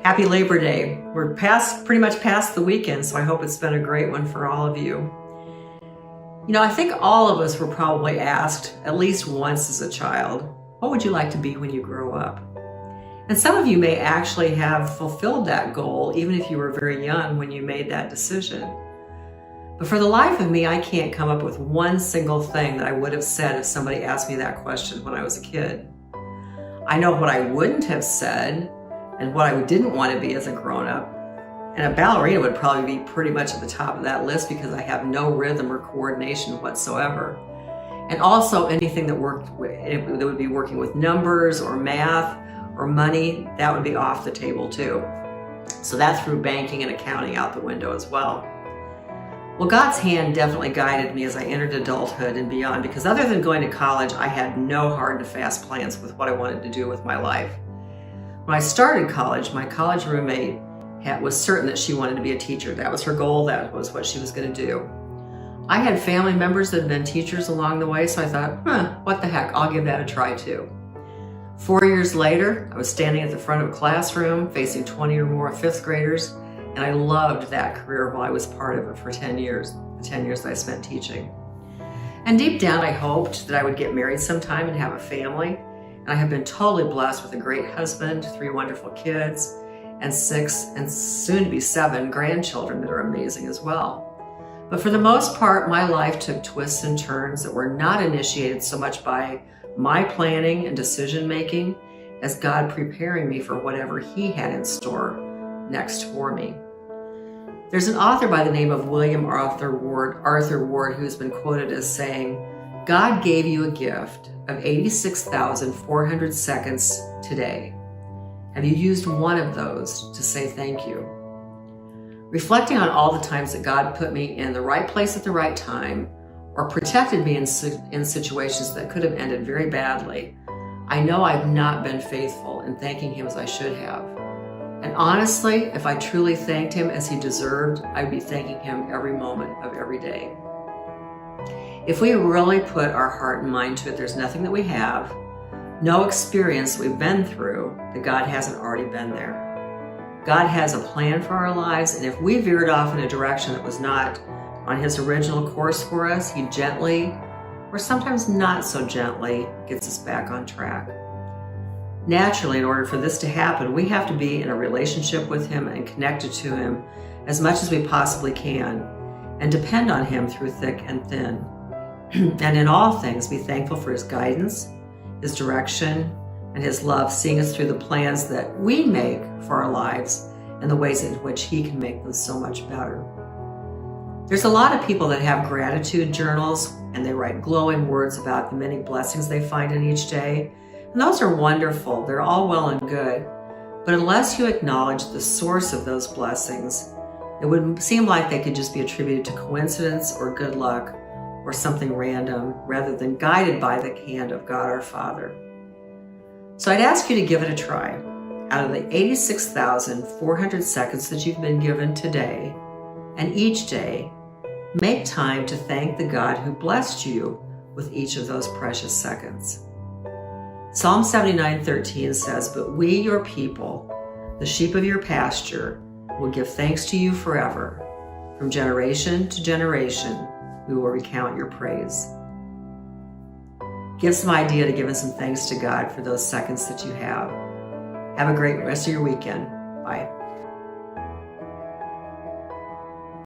Happy Labor Day. We're pretty much past the weekend, so I hope it's been a great one for all of you. I think all of us were probably asked at least once as a child, what would you like to be when you grow up? And some of you may actually have fulfilled that goal, even if you were very young when you made that decision. But for the life of me, I can't come up with one single thing that I would have said if somebody asked me that question when I was a kid. I know what I wouldn't have said and what I didn't want to be as a grown-up. And a ballerina would probably be pretty much at the top of that list because I have no rhythm or coordination whatsoever. And also anything that would be working with numbers or math or money, that would be off the table too. So that threw banking and accounting out the window as well. Well, God's hand definitely guided me as I entered adulthood and beyond, because other than going to college, I had no hard and fast plans with what I wanted to do with my life. When I started college, my college roommate was certain that she wanted to be a teacher. That was her goal. That was what she was going to do. I had family members that had been teachers along the way, so I thought, what the heck, I'll give that a try too. 4 years later, I was standing at the front of a classroom facing 20 or more fifth graders, and I loved that career while I was part of it for 10 years, the 10 years that I spent teaching. And deep down, I hoped that I would get married sometime and have a family. And I have been totally blessed with a great husband, 3 wonderful kids, and 6 and soon to be 7 grandchildren that are amazing as well. But for the most part, my life took twists and turns that were not initiated so much by my planning and decision making as God preparing me for whatever He had in store next for me. There's an author by the name of William Arthur Ward, who's been quoted as saying, God gave you a gift of 86,400 seconds today. Have you used one of those to say thank you? Reflecting on all the times that God put me in the right place at the right time, or protected me in situations that could have ended very badly, I know I've not been faithful in thanking Him as I should have. And honestly, if I truly thanked Him as He deserved, I'd be thanking Him every moment of every day. If we really put our heart and mind to it, there's nothing that we have, no experience that we've been through, that God hasn't already been there. God has a plan for our lives, and if we veered off in a direction that was not on His original course for us, He gently, or sometimes not so gently, gets us back on track. Naturally, in order for this to happen, we have to be in a relationship with Him and connected to Him as much as we possibly can, and depend on Him through thick and thin. And in all things, be thankful for His guidance, His direction, and His love, seeing us through the plans that we make for our lives and the ways in which He can make them so much better. There's a lot of people that have gratitude journals, and they write glowing words about the many blessings they find in each day. And those are wonderful. They're all well and good. But unless you acknowledge the source of those blessings, it would seem like they could just be attributed to coincidence or good luck or something random, rather than guided by the hand of God our Father. So I'd ask you to give it a try. Out of the 86,400 seconds that you've been given today, and each day, make time to thank the God who blessed you with each of those precious seconds. Psalm 79:13 says, "But we, your people, the sheep of your pasture, will give thanks to you forever. From generation to generation, we will recount your praise." Give some idea to giving some thanks to God for those seconds that you have. Have a great rest of your weekend. Bye.